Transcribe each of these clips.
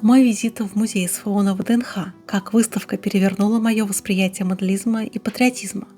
Мой визит в музей СФО на ВДНХ, как выставка перевернула мое восприятие моделизма и патриотизма.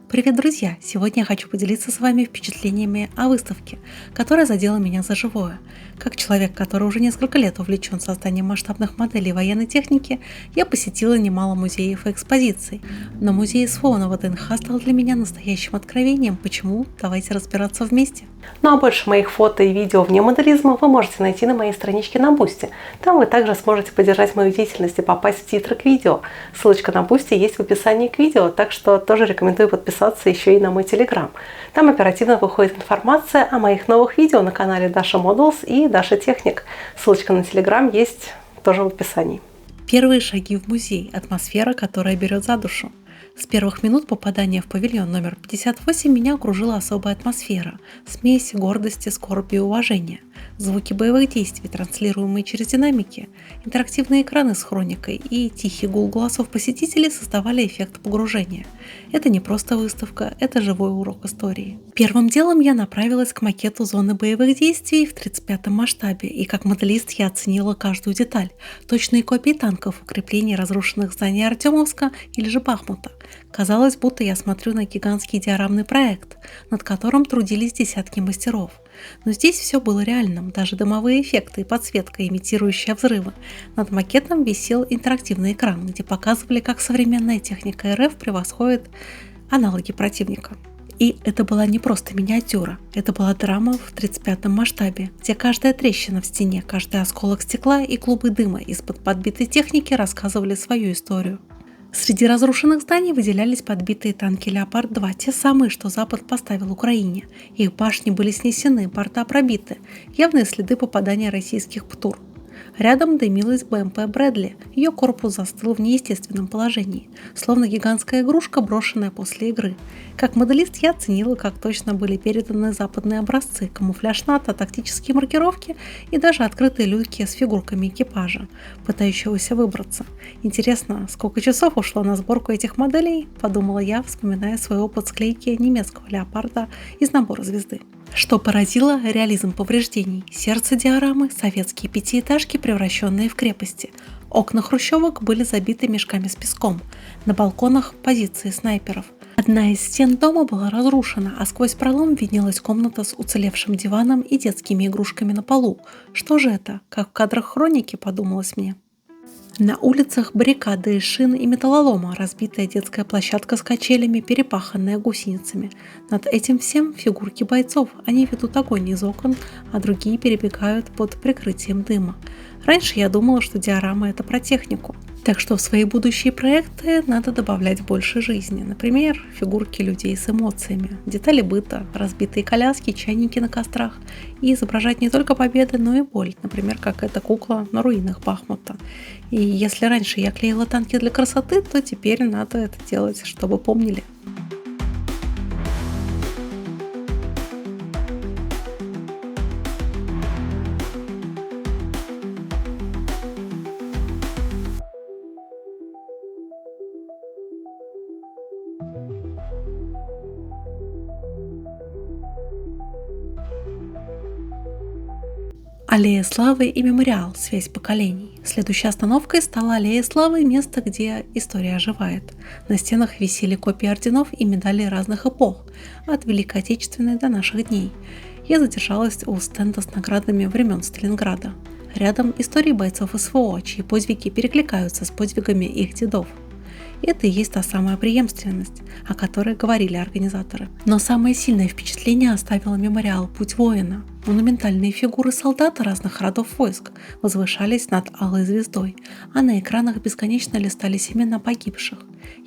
Привет, друзья! Сегодня я хочу поделиться с вами впечатлениями о выставке, которая задела меня за живое. Как человек, который уже несколько лет увлечен созданием масштабных моделей военной техники, я посетила немало музеев и экспозиций. Но музей СФО на ВДНХ стал для меня настоящим откровением. Почему? Давайте разбираться вместе. Ну а больше моих фото и видео вне моделизма вы можете найти на моей страничке на Boosty. Там вы также сможете поддержать мою деятельность и попасть в титры к видео. Ссылочка на Boosty есть в описании к видео, так что тоже рекомендую подписаться еще и на мой Telegram. Там оперативно выходит информация о моих новых видео на канале Dasha Models и Dasha Technic. Ссылочка на Telegram есть тоже в описании. Первые шаги в музей – атмосфера, которая берет за душу. С первых минут попадания в павильон номер 58 меня окружила особая атмосфера, смесь гордости, скорби и уважения. Звуки боевых действий, транслируемые через динамики, интерактивные экраны с хроникой и тихий гул голосов посетителей создавали эффект погружения. Это не просто выставка, это живой урок истории. Первым делом я направилась к макету зоны боевых действий в 35-м масштабе, и как моделист я оценила каждую деталь. Точные копии танков, укреплений разрушенных зданий Артемовска или же Бахмута. Казалось, будто я смотрю на гигантский диорамный проект, над которым трудились десятки мастеров. Но здесь все было реальным, даже дымовые эффекты и подсветка, имитирующая взрывы. Над макетом висел интерактивный экран, где показывали, как современная техника РФ превосходит аналоги противника. И это была не просто миниатюра, это была драма в 35-м масштабе, где каждая трещина в стене, каждый осколок стекла и клубы дыма из-под подбитой техники рассказывали свою историю. Среди разрушенных зданий выделялись подбитые танки «Леопард-2», те самые, что Запад поставил Украине. Их башни были снесены, борта пробиты, явные следы попадания российских ПТУР. Рядом дымилась БМП «Брэдли», ее корпус застыл в неестественном положении, словно гигантская игрушка, брошенная после игры. Как моделист я оценила, как точно были переданы западные образцы, камуфляж НАТО, тактические маркировки и даже открытые люки с фигурками экипажа, пытающегося выбраться. Интересно, сколько часов ушло на сборку этих моделей, подумала я, вспоминая свой опыт склейки немецкого «Леопарда» из набора «Звезды». Что поразило – реализм повреждений. Сердце диорамы – советские пятиэтажки, превращенные в крепости. Окна хрущевок были забиты мешками с песком. На балконах – позиции снайперов. Одна из стен дома была разрушена, а сквозь пролом виднелась комната с уцелевшим диваном и детскими игрушками на полу. Что же это? Как в кадрах хроники, подумалось мне. На улицах баррикады из шин и металлолома, разбитая детская площадка с качелями, перепаханная гусеницами. Над этим всем фигурки бойцов. Они ведут огонь из окон, а другие перебегают под прикрытием дыма. Раньше я думала, что диорама – это про технику. Так что в свои будущие проекты надо добавлять больше жизни. Например, фигурки людей с эмоциями, детали быта, разбитые коляски, чайники на кострах. И изображать не только победы, но и боль. Например, как эта кукла на руинах Бахмута. И если раньше я клеила танки для красоты, то теперь надо это делать, чтобы помнили. Аллея славы и мемориал – связь поколений. Следующей остановкой стала Аллея славы, место, где история оживает. На стенах висели копии орденов и медалей разных эпох, от Великой Отечественной до наших дней. Я задержалась у стенда с наградами времен Сталинграда. Рядом истории бойцов СВО, чьи подвиги перекликаются с подвигами их дедов. Это и есть та самая преемственность, о которой говорили организаторы. Но самое сильное впечатление оставил мемориал «Путь воина». Монументальные фигуры солдат разных родов войск возвышались над алой звездой, а на экранах бесконечно листались имена погибших.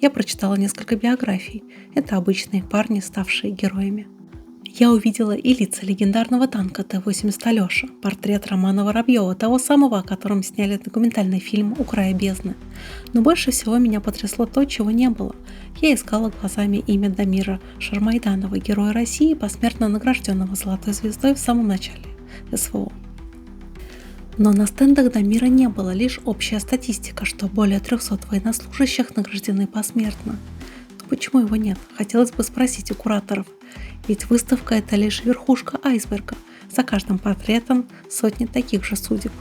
Я прочитала несколько биографий. Это обычные парни, ставшие героями. Я увидела и лица легендарного танка Т-80 Алеша, портрет Романа Воробьева, того самого, о котором сняли документальный фильм «У края бездны». Но больше всего меня потрясло то, чего не было. Я искала глазами имя Дамира Шармайданова, героя России, посмертно награжденного Золотой звездой в самом начале СВО. Но на стендах Дамира не было, лишь общая статистика, что более 300 военнослужащих награждены посмертно. Но почему его нет? Хотелось бы спросить у кураторов. Ведь выставка – это лишь верхушка айсберга. За каждым портретом сотни таких же судеб.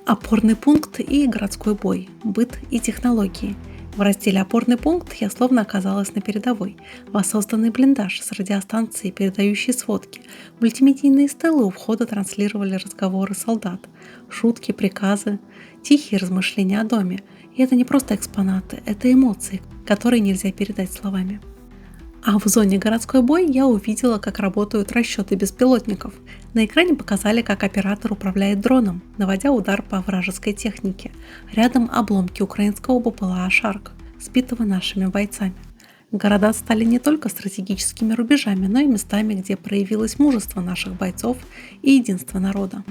Опорный пункт и городской бой, быт и технологии. В разделе «Опорный пункт» я словно оказалась на передовой. Воссозданный блиндаж с радиостанцией, передающей сводки. Мультимедийные стелы у входа транслировали разговоры солдат. Шутки, приказы, тихие размышления о доме. И это не просто экспонаты, это эмоции, которые нельзя передать словами. А в зоне городской бой я увидела, как работают расчеты беспилотников. На экране показали, как оператор управляет дроном, наводя удар по вражеской технике. Рядом обломки украинского БПЛА «Шарк», сбитого нашими бойцами. Города стали не только стратегическими рубежами, но и местами, где проявилось мужество наших бойцов и единство народа.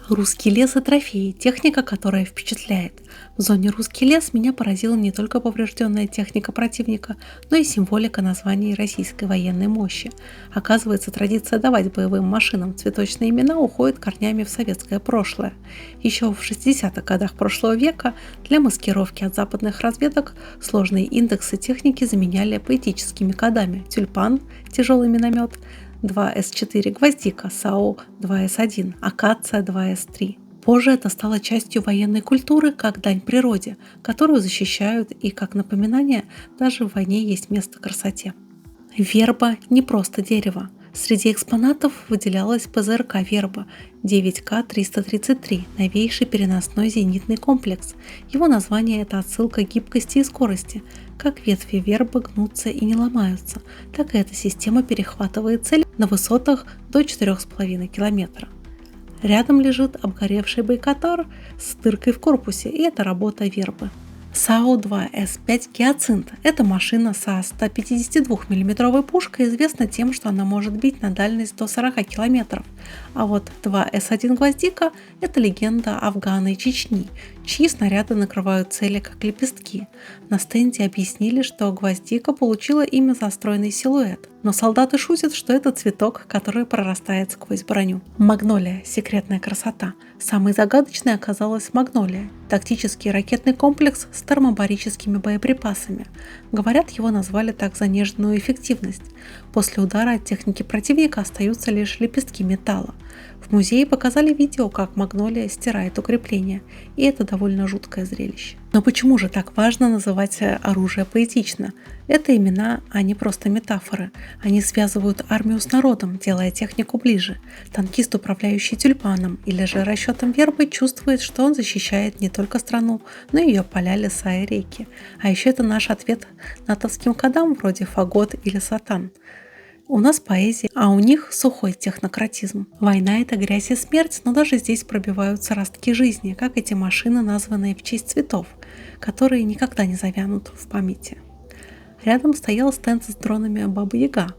Русский лес и трофеи – техника, которая впечатляет. В зоне «Русский лес» меня поразила не только поврежденная техника противника, но и символика названий российской военной мощи. Оказывается, традиция давать боевым машинам цветочные имена уходит корнями в советское прошлое. Еще в 60-х годах прошлого века для маскировки от западных разведок сложные индексы техники заменяли поэтическими кодами: «Тюльпан» – тяжелый миномет, 2С4 «Гвоздика», САУ 2С1, «Акация» 2С3. Позже это стало частью военной культуры как дань природе, которую защищают, и как напоминание, даже в войне есть место красоте. Верба – не просто дерево. Среди экспонатов выделялась ПЗРК «Верба» 9К-333, новейший переносной зенитный комплекс. Его название – это отсылка к гибкости и скорости. Как ветви вербы гнутся и не ломаются, так и эта система перехватывает цель на высотах до 4,5 километра. Рядом лежит обгоревший байкотар с дыркой в корпусе, и это работа вербы. САУ-2С5 «Гиацинт» – это машина со 152 мм пушкой, известна тем, что она может бить на дальность до 40 км. А вот 2С1 «Гвоздика» – это легенда Афгана и Чечни, чьи снаряды накрывают цели как лепестки. На стенде объяснили, что «Гвоздика» получила имя за стройный силуэт, но солдаты шутят, что это цветок, который прорастает сквозь броню. Магнолия – секретная красота. Самой загадочной оказалась Магнолия – тактический ракетный комплекс с термобарическими боеприпасами. Говорят, его назвали так за нежную эффективность. После удара от техники противника остаются лишь лепестки металла. В музее показали видео, как Магнолия стирает укрепления, и это довольно жуткое зрелище. Но почему же так важно называть оружие поэтично? Это имена, а не просто метафоры. Они связывают армию с народом, делая технику ближе. Танкист, управляющий тюльпаном или же расчетом вербы, чувствует, что он защищает не только страну, но и ее поля, леса и реки. А еще это наш ответ натовским кодам вроде «Фагот» или «Сатан». У нас поэзия, а у них сухой технократизм. Война – это грязь и смерть, но даже здесь пробиваются ростки жизни, как эти машины, названные в честь цветов, которые никогда не завянут в памяти. Рядом стоял стенд с дронами «Баба-Яга»,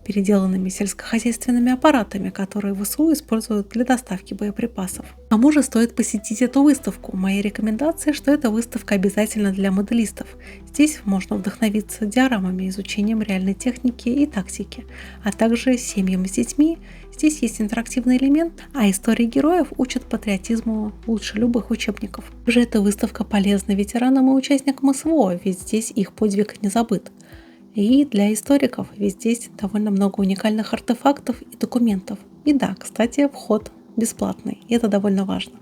переделанными сельскохозяйственными аппаратами, которые ВСУ используют для доставки боеприпасов. К тому же стоит посетить эту выставку. Мои рекомендации, что эта выставка обязательно для моделистов. Здесь можно вдохновиться диорамами, изучением реальной техники и тактики, а также семьям с детьми. Здесь есть интерактивный элемент, а истории героев учат патриотизму лучше любых учебников. Также эта выставка полезна ветеранам и участникам СВО, ведь здесь их подвиг не забыт. И для историков, ведь здесь довольно много уникальных артефактов и документов. И да, кстати, вход бесплатный, и это довольно важно.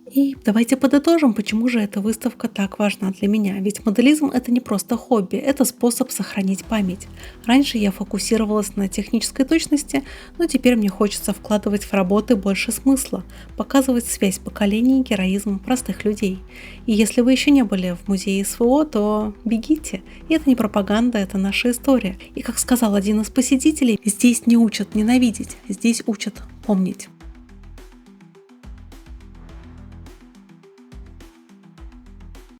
И давайте подытожим, почему же эта выставка так важна для меня. Ведь моделизм – это не просто хобби, это способ сохранить память. Раньше я фокусировалась на технической точности, но теперь мне хочется вкладывать в работы больше смысла, показывать связь поколений, героизм простых людей. И если вы еще не были в музее СВО, то бегите. И это не пропаганда, это наша история. И как сказал один из посетителей, здесь не учат ненавидеть, здесь учат помнить.